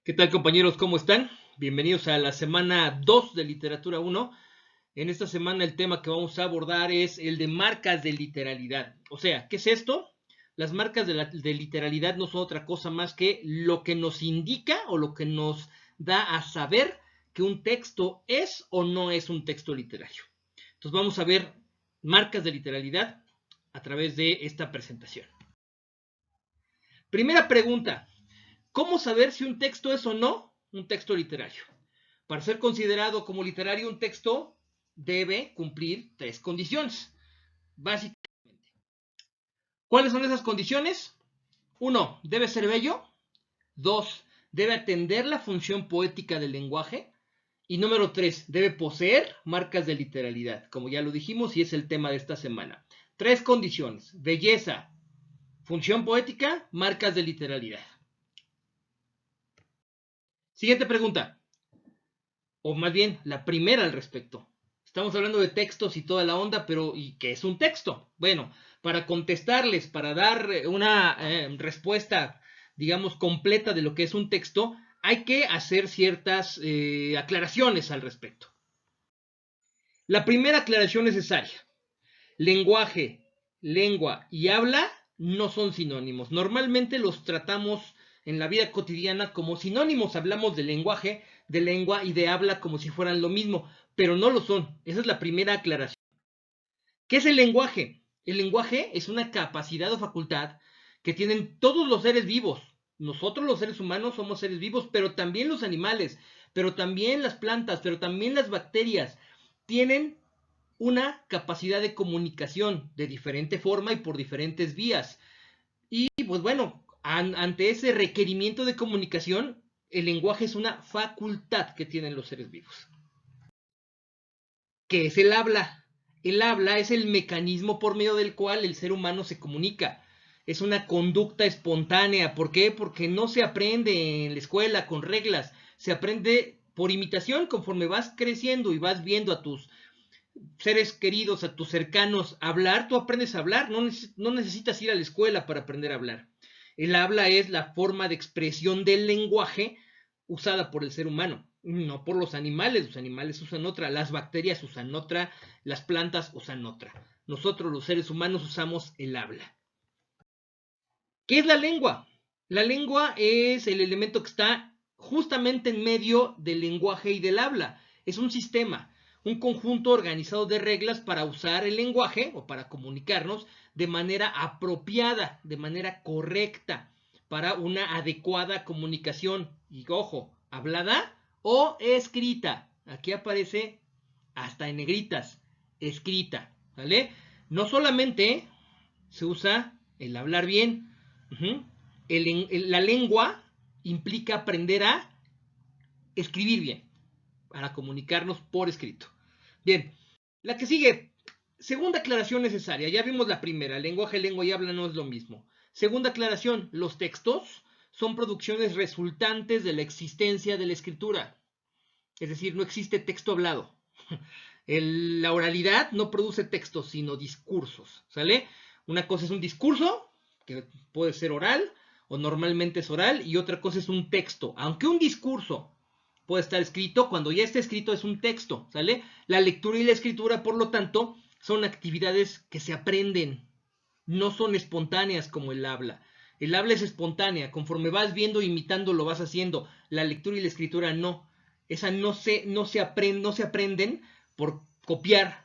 ¿Qué tal, compañeros? ¿Cómo están? Bienvenidos a la semana 2 de Literatura 1. En esta semana el tema que vamos a abordar es el de marcas de literalidad. O sea, ¿qué es esto? Las marcas de literalidad no son otra cosa más que lo que nos indica o lo que nos da a saber que un texto es o no es un texto literario. Entonces vamos a ver marcas de literalidad a través de esta presentación. Primera pregunta. ¿Cómo saber si un texto es o no un texto literario? Para ser considerado como literario, un texto debe cumplir tres condiciones. Básicamente, ¿cuáles son esas condiciones? 1. Debe ser bello. 2. Debe atender la función poética del lenguaje. Y número 3. Debe poseer marcas de literalidad, como ya lo dijimos y es el tema de esta semana. Tres condiciones: belleza, función poética, marcas de literalidad. Siguiente pregunta. O más bien la primera al respecto. Estamos hablando de textos y toda la onda, pero ¿y qué es un texto? Bueno, para contestarles, para dar una respuesta, digamos, completa de lo que es un texto, hay que hacer ciertas aclaraciones al respecto. La primera aclaración necesaria: lenguaje, lengua y habla no son sinónimos. Normalmente los tratamos en la vida cotidiana como sinónimos. Hablamos de lenguaje, de lengua y de habla como si fueran lo mismo, pero no lo son. Esa es la primera aclaración. ¿Qué es el lenguaje? El lenguaje es una capacidad o facultad que tienen todos los seres vivos. Nosotros los seres humanos somos seres vivos, pero también los animales, pero también las plantas, pero también las bacterias tienen una capacidad de comunicación de diferente forma y por diferentes vías. Y pues bueno, ante ese requerimiento de comunicación, el lenguaje es una facultad que tienen los seres vivos. ¿Qué es el habla? El habla es el mecanismo por medio del cual el ser humano se comunica. Es una conducta espontánea. ¿Por qué? Porque no se aprende en la escuela con reglas. Se aprende por imitación conforme vas creciendo y vas viendo a tus seres queridos, a tus cercanos hablar, tú aprendes a hablar, no necesitas ir a la escuela para aprender a hablar. El habla es la forma de expresión del lenguaje usada por el ser humano, no por los animales usan otra, las bacterias usan otra, las plantas usan otra. Nosotros los seres humanos usamos el habla. ¿Qué es la lengua? La lengua es el elemento que está justamente en medio del lenguaje y del habla. Es un sistema, un conjunto organizado de reglas para usar el lenguaje o para comunicarnos de manera apropiada, de manera correcta, para una adecuada comunicación. Y ojo, hablada o escrita. Aquí aparece hasta en negritas, escrita, ¿vale? No solamente se usa el hablar bien. La lengua implica aprender a escribir bien, para comunicarnos por escrito. Bien, la que sigue, segunda aclaración necesaria. Ya vimos la primera: lenguaje, lengua y habla no es lo mismo. Segunda aclaración: los textos son producciones resultantes de la existencia de la escritura. Es decir, no existe texto hablado. La oralidad no produce textos, sino discursos, ¿sale? Una cosa es un discurso, que puede ser oral, o normalmente es oral, y otra cosa es un texto. Aunque un discurso puede estar escrito, cuando ya está escrito es un texto, ¿sale? La lectura y la escritura, por lo tanto, son actividades que se aprenden, no son espontáneas como el habla. El habla es espontánea, conforme vas viendo, imitando, lo vas haciendo. La lectura y la escritura no. Esa no se aprenden por copiar,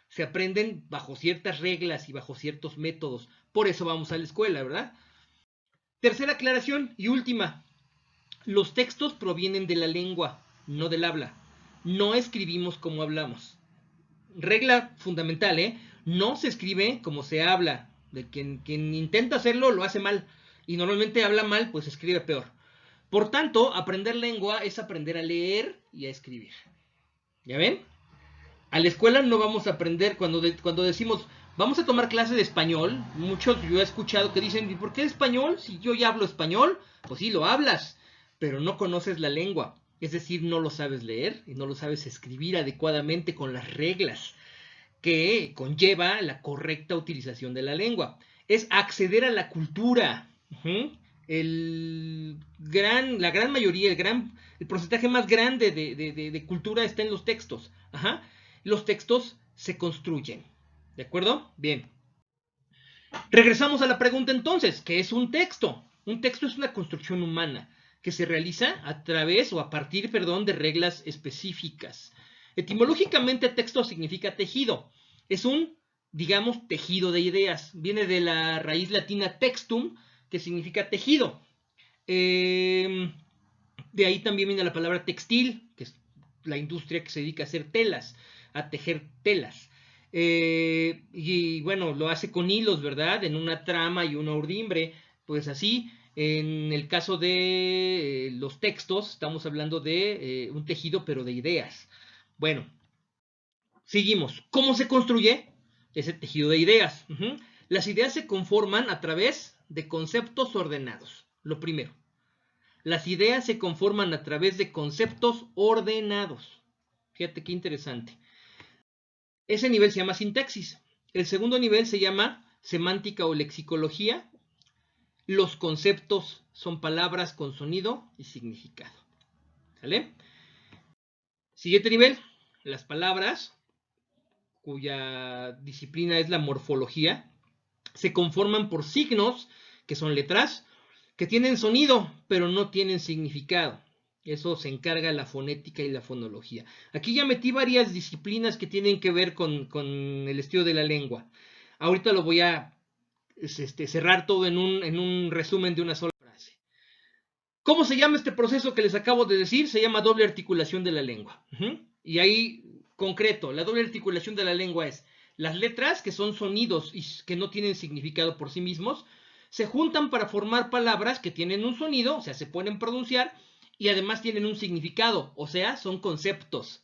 se aprenden bajo ciertas reglas y bajo ciertos métodos. Por eso vamos a la escuela, ¿verdad? Tercera aclaración y última: los textos provienen de la lengua, no del habla. No escribimos como hablamos. Regla fundamental, ¿eh? No se escribe como se habla. De quien intenta hacerlo lo hace mal. Y normalmente habla mal, pues escribe peor. Por tanto, aprender lengua es aprender a leer y a escribir. ¿Ya ven? A la escuela no vamos a aprender cuando decimos vamos a tomar clase de español. Muchos yo he escuchado que dicen, ¿y por qué español? Si yo ya hablo español. Pues sí, lo hablas, pero no conoces la lengua. Es decir, no lo sabes leer y no lo sabes escribir adecuadamente con las reglas que conlleva la correcta utilización de la lengua. Es acceder a la cultura. la gran mayoría, el porcentaje más grande de cultura está en los textos. Ajá. Los textos se construyen. ¿De acuerdo? Bien. Regresamos a la pregunta entonces, ¿qué es un texto? Un texto es una construcción humana que se realiza a través o a partir, perdón, de reglas específicas. Etimológicamente, texto significa tejido. Es un, digamos, tejido de ideas. Viene de la raíz latina textum, que significa tejido. De ahí también viene la palabra textil, que es la industria que se dedica a hacer telas, a tejer telas. Y bueno, lo hace con hilos, ¿verdad? En una trama y una urdimbre, pues así. En el caso de los textos, estamos hablando de un tejido, pero de ideas. Bueno, seguimos. ¿Cómo se construye ese tejido de ideas? Las ideas se conforman a través de conceptos ordenados. Lo primero. Las ideas se conforman a través de conceptos ordenados. Fíjate qué interesante. Ese nivel se llama sintaxis. El segundo nivel se llama semántica o lexicología. Los conceptos son palabras con sonido y significado. ¿Sale? Siguiente nivel, las palabras, cuya disciplina es la morfología, se conforman por signos, que son letras, que tienen sonido, pero no tienen significado. Eso se encarga la fonética y la fonología. Aquí ya metí varias disciplinas que tienen que ver con el estudio de la lengua. Ahorita lo voy a cerrar todo en un resumen de una sola frase. ¿Cómo se llama este proceso que les acabo de decir? Se llama doble articulación de la lengua. Y ahí, concreto, la doble articulación de la lengua es las letras, que son sonidos y que no tienen significado por sí mismos, se juntan para formar palabras que tienen un sonido, o sea, se pueden pronunciar, y además tienen un significado, o sea, son conceptos,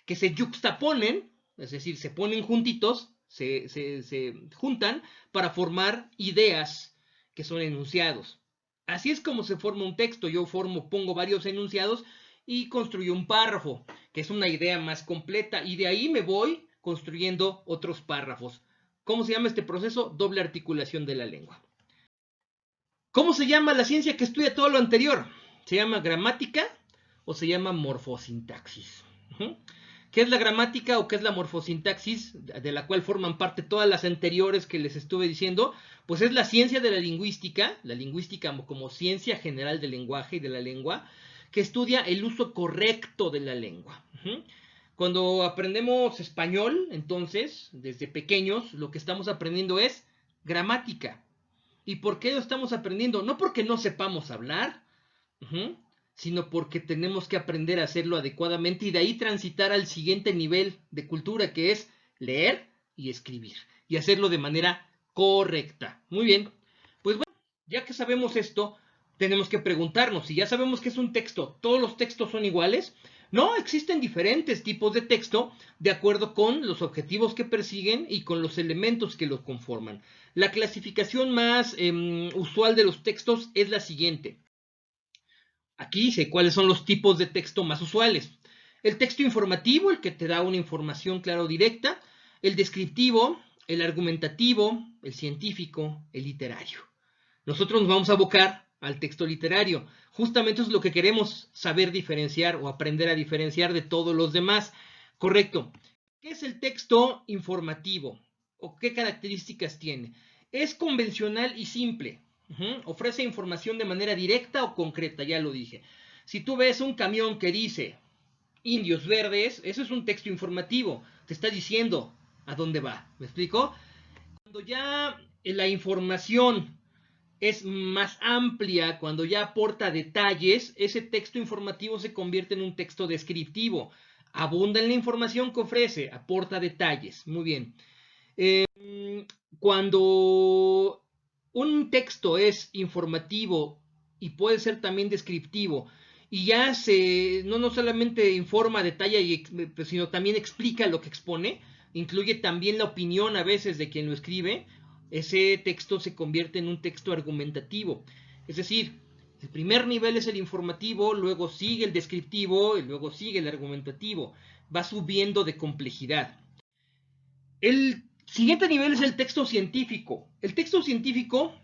que se yuxtaponen, es decir, se ponen juntitos, se juntan para formar ideas que son enunciados. Así es como se forma un texto. Yo pongo varios enunciados y construyo un párrafo, que es una idea más completa, y de ahí me voy construyendo otros párrafos. ¿Cómo se llama este proceso? Doble articulación de la lengua. ¿Cómo se llama la ciencia que estudia todo lo anterior? ¿Se llama gramática o se llama morfosintaxis? ¿Qué es la gramática o qué es la morfosintaxis, de la cual forman parte todas las anteriores que les estuve diciendo? Pues es la ciencia de la lingüística como ciencia general del lenguaje y de la lengua, que estudia el uso correcto de la lengua. Cuando aprendemos español, entonces, desde pequeños, lo que estamos aprendiendo es gramática. ¿Y por qué lo estamos aprendiendo? No porque no sepamos hablar, sino porque tenemos que aprender a hacerlo adecuadamente y de ahí transitar al siguiente nivel de cultura, que es leer y escribir, y hacerlo de manera correcta. Muy bien, pues bueno, ya que sabemos esto, tenemos que preguntarnos, si ya sabemos que es un texto, ¿todos los textos son iguales? No, existen diferentes tipos de texto de acuerdo con los objetivos que persiguen y con los elementos que los conforman. La clasificación más usual de los textos es la siguiente. Aquí dice cuáles son los tipos de texto más usuales. El texto informativo, el que te da una información clara o directa. El descriptivo, el argumentativo, el científico, el literario. Nosotros nos vamos a abocar al texto literario. Justamente eso es lo que queremos saber diferenciar o aprender a diferenciar de todos los demás. Correcto. ¿Qué es el texto informativo? ¿O qué características tiene? Es convencional y simple. Ofrece información de manera directa o concreta, ya lo dije. Si tú ves un camión que dice Indios Verdes, eso es un texto informativo. Te está diciendo a dónde va. ¿Me explico? Cuando ya la información es más amplia, cuando ya aporta detalles, ese texto informativo se convierte en un texto descriptivo. Abunda en la información que ofrece, aporta detalles. Muy bien. Cuando un texto es informativo y puede ser también descriptivo, y ya no solamente informa, detalla, sino también explica lo que expone, incluye también la opinión a veces de quien lo escribe, ese texto se convierte en un texto argumentativo. Es decir, el primer nivel es el informativo, luego sigue el descriptivo y luego sigue el argumentativo. Va subiendo de complejidad. El siguiente nivel es el texto científico. El texto científico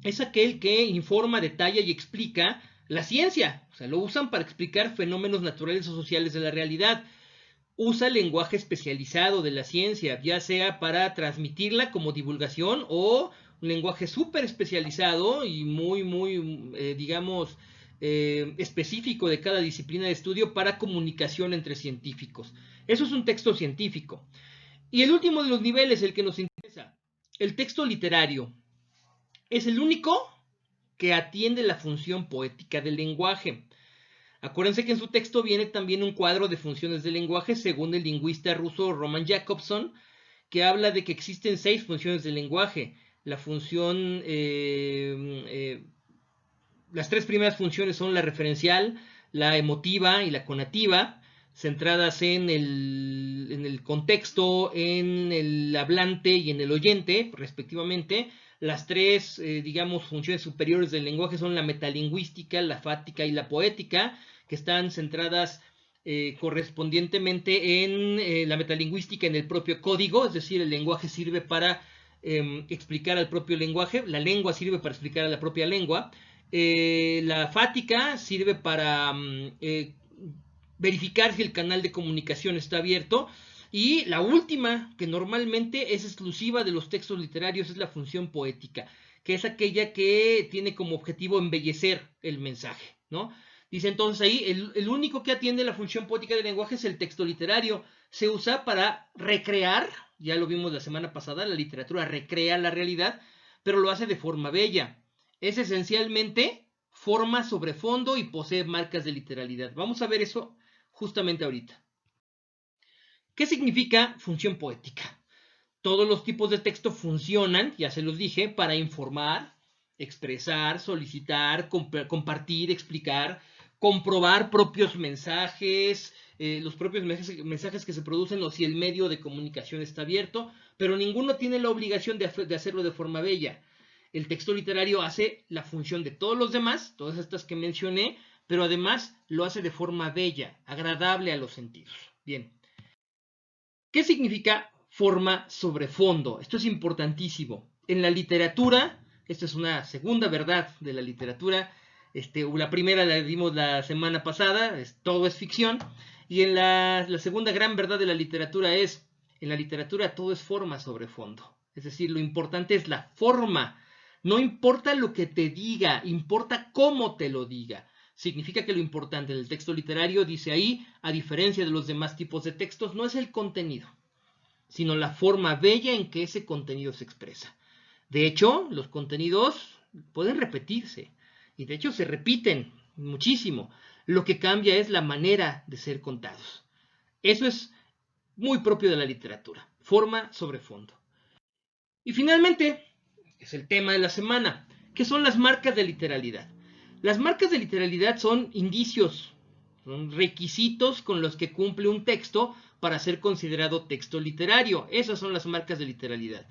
es aquel que informa, detalla y explica la ciencia. O sea, lo usan para explicar fenómenos naturales o sociales de la realidad. Usa lenguaje especializado de la ciencia, ya sea para transmitirla como divulgación o un lenguaje súper especializado y digamos, específico de cada disciplina de estudio para comunicación entre científicos. Eso es un texto científico. Y el último de los niveles, el que nos interesa, el texto literario. Es el único que atiende la función poética del lenguaje. Acuérdense que en su texto viene también un cuadro de funciones del lenguaje según el lingüista ruso Roman Jakobson, que habla de que existen 6 funciones del lenguaje. La función, las 3 primeras funciones son la referencial, la emotiva y la conativa, centradas en el contexto, en el hablante y en el oyente, respectivamente. Las 3, digamos, funciones superiores del lenguaje son la metalingüística, la fática y la poética, que están centradas correspondientemente en la metalingüística, en el propio código, es decir, el lenguaje sirve para explicar al propio lenguaje, la lengua sirve para explicar a la propia lengua, la fática sirve para verificar si el canal de comunicación está abierto. Y la última, que normalmente es exclusiva de los textos literarios, es la función poética, que es aquella que tiene como objetivo embellecer el mensaje, ¿no? Dice entonces ahí, el único que atiende la función poética del lenguaje es el texto literario. Se usa para recrear, ya lo vimos la semana pasada, la literatura recrea la realidad, pero lo hace de forma bella. Es esencialmente forma sobre fondo y posee marcas de literalidad. Vamos a ver eso justamente ahorita. ¿Qué significa función poética? Todos los tipos de texto funcionan, ya se los dije, para informar, expresar, solicitar, compartir, explicar, comprobar propios mensajes, los propios mensajes que se producen o si el medio de comunicación está abierto, pero ninguno tiene la obligación de hacerlo de forma bella. El texto literario hace la función de todos los demás, todas estas que mencioné, pero además lo hace de forma bella, agradable a los sentidos. Bien. ¿Qué significa forma sobre fondo? Esto es importantísimo. En la literatura, esta es una segunda verdad de la literatura, la primera la dimos la semana pasada, todo es ficción, y en la segunda gran verdad de la literatura es, en la literatura todo es forma sobre fondo. Es decir, lo importante es la forma. No importa lo que te diga, importa cómo te lo diga. Significa que lo importante en el texto literario, dice ahí, a diferencia de los demás tipos de textos, no es el contenido, sino la forma bella en que ese contenido se expresa. De hecho, los contenidos pueden repetirse, y de hecho se repiten muchísimo. Lo que cambia es la manera de ser contados. Eso es muy propio de la literatura, forma sobre fondo. Y finalmente, es el tema de la semana, que son las marcas de literalidad. Las marcas de literalidad son indicios, son requisitos con los que cumple un texto para ser considerado texto literario. Esas son las marcas de literalidad.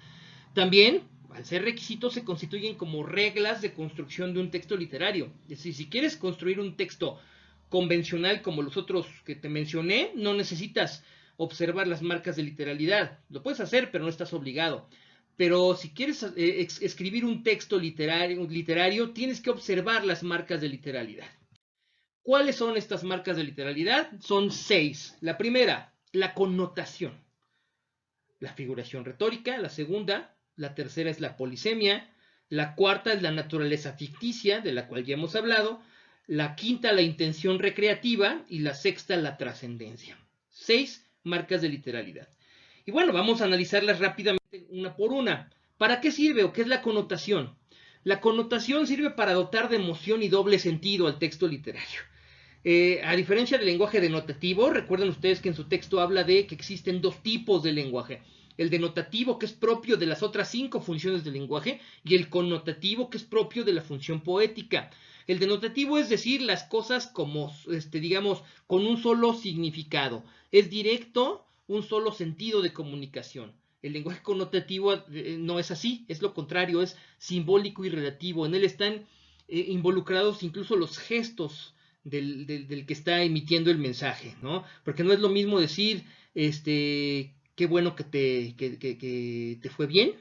También, al ser requisitos, se constituyen como reglas de construcción de un texto literario. Es decir, si quieres construir un texto convencional como los otros que te mencioné, no necesitas observar las marcas de literalidad. Lo puedes hacer, pero no estás obligado. Pero si quieres escribir un texto literario, tienes que observar las marcas de literalidad. ¿Cuáles son estas marcas de literalidad? Son 6. La primera, la connotación. La figuración retórica. La segunda, la tercera es la polisemia. La cuarta es la naturaleza ficticia, de la cual ya hemos hablado. La quinta, la intención recreativa. Y la sexta, la trascendencia. 6 marcas de literalidad. Y bueno, vamos a analizarlas rápidamente una por una. ¿Para qué sirve o qué es la connotación? La connotación sirve para dotar de emoción y doble sentido al texto literario. A diferencia del lenguaje denotativo, recuerden ustedes que en su texto habla de que existen 2 tipos de lenguaje. El denotativo, que es propio de las otras 5 funciones del lenguaje, y el connotativo, que es propio de la función poética. El denotativo es decir las cosas como, digamos, con un solo significado. Es directo, un solo sentido de comunicación. El lenguaje connotativo no es así, es lo contrario, es simbólico y relativo. En él están involucrados incluso los gestos del que está emitiendo el mensaje, ¿no? Porque no es lo mismo decir, qué bueno que te fue bien,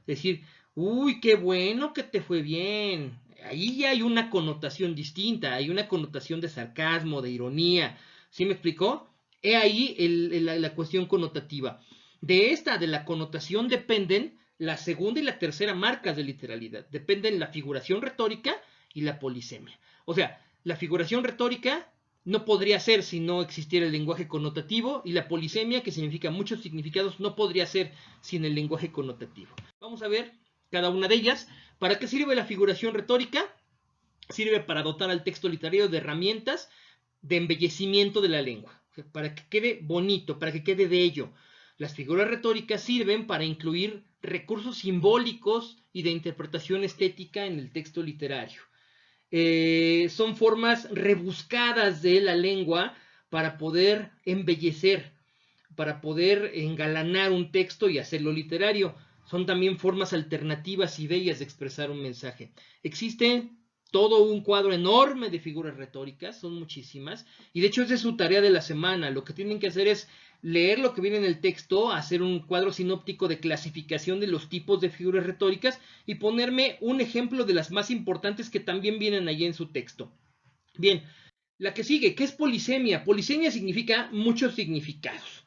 decir, Uy, qué bueno que te fue bien. Ahí ya hay una connotación distinta, hay una connotación de sarcasmo, de ironía. ¿Sí me explicó? He ahí la cuestión connotativa. De la connotación dependen la segunda y la tercera marcas de literalidad. Dependen la figuración retórica y la polisemia. O sea, la figuración retórica no podría ser si no existiera el lenguaje connotativo, y la polisemia, que significa muchos significados, no podría ser sin el lenguaje connotativo. Vamos a ver cada una de ellas. ¿Para qué sirve la figuración retórica? Sirve para dotar al texto literario de herramientas de embellecimiento de la lengua, para que quede bonito, para que quede bello. Las figuras retóricas sirven para incluir recursos simbólicos y de interpretación estética en el texto literario. Son formas rebuscadas de la lengua para poder embellecer, para poder engalanar un texto y hacerlo literario. Son también formas alternativas y bellas de expresar un mensaje. Existe todo un cuadro enorme de figuras retóricas, son muchísimas, y de hecho esa es su tarea de la semana. Lo que tienen que hacer es leer lo que viene en el texto, hacer un cuadro sinóptico de clasificación de los tipos de figuras retóricas y ponerme un ejemplo de las más importantes que también vienen allí en su texto. Bien, la que sigue, ¿qué es polisemia? Polisemia significa muchos significados.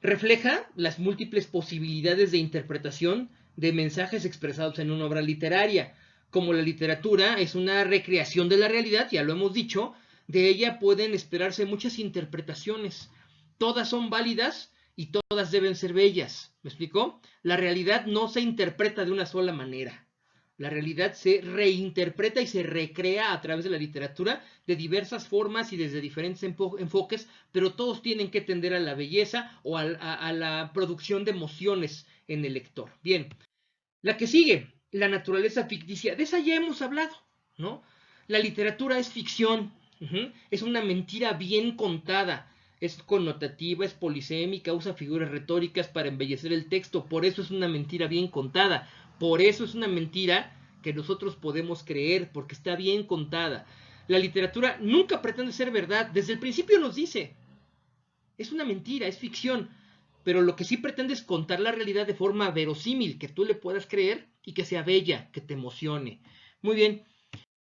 Refleja las múltiples posibilidades de interpretación de mensajes expresados en una obra literaria. Como la literatura es una recreación de la realidad, ya lo hemos dicho, de ella pueden esperarse muchas interpretaciones. Todas son válidas y todas deben ser bellas. ¿Me explicó? La realidad no se interpreta de una sola manera. La realidad se reinterpreta y se recrea a través de la literatura de diversas formas y desde diferentes enfoques, pero todos tienen que tender a la belleza o a la producción de emociones en el lector. Bien, la que sigue, la naturaleza ficticia. De esa ya hemos hablado, ¿no? La literatura es ficción, es una mentira bien contada, es connotativa, es polisémica, usa figuras retóricas para embellecer el texto, por eso es una mentira bien contada, por eso es una mentira que nosotros podemos creer, porque está bien contada. La literatura nunca pretende ser verdad, desde el principio nos dice, es una mentira, es ficción, pero lo que sí pretende es contar la realidad de forma verosímil, que tú le puedas creer y que sea bella, que te emocione. Muy bien,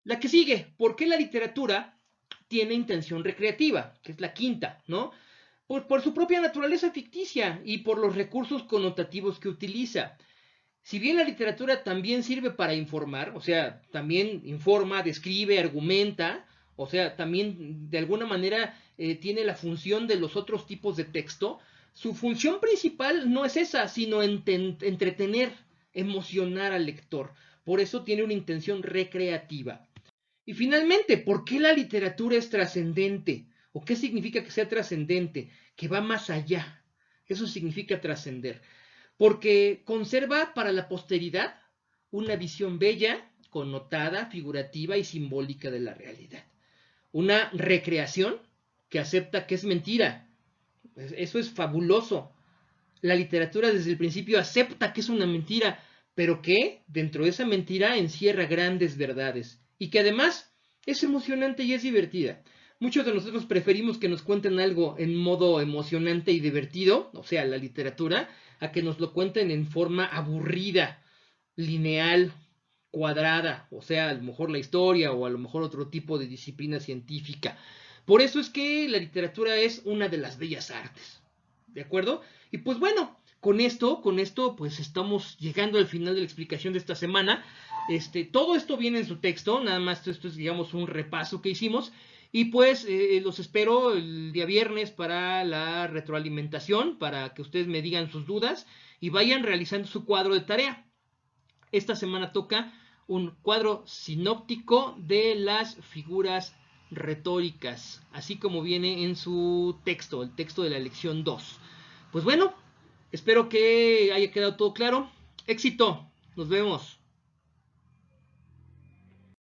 la que sigue, ¿por qué la literatura tiene intención recreativa? Que es la quinta, ¿no? Por su propia naturaleza ficticia y por los recursos connotativos que utiliza. Si bien la literatura también sirve para informar, o sea, también informa, describe, argumenta, o sea, también de alguna manera tiene la función de los otros tipos de texto, su función principal no es esa, sino entretener, emocionar al lector. Por eso tiene una intención recreativa. Y finalmente, ¿por qué la literatura es trascendente? ¿O qué significa que sea trascendente? Que va más allá. Eso significa trascender. Porque conserva para la posteridad una visión bella, connotada, figurativa y simbólica de la realidad. Una recreación que acepta que es mentira. Eso es fabuloso. La literatura desde el principio acepta que es una mentira, pero que dentro de esa mentira encierra grandes verdades y que además es emocionante y es divertida. Muchos de nosotros preferimos que nos cuenten algo en modo emocionante y divertido, o sea, la literatura, a que nos lo cuenten en forma aburrida, lineal, cuadrada, o sea, a lo mejor la historia o a lo mejor otro tipo de disciplina científica. Por eso es que la literatura es una de las bellas artes. ¿De acuerdo? Y pues bueno, con esto, pues estamos llegando al final de la explicación de esta semana. Todo esto viene en su texto, nada más esto es, digamos, un repaso que hicimos. Y pues los espero el día viernes para la retroalimentación, para que ustedes me digan sus dudas y vayan realizando su cuadro de tarea. Esta semana toca un cuadro sinóptico de las figuras retóricas, así como viene en su texto, el texto de la lección 2. Pues bueno, espero que haya quedado todo claro. Éxito, nos vemos.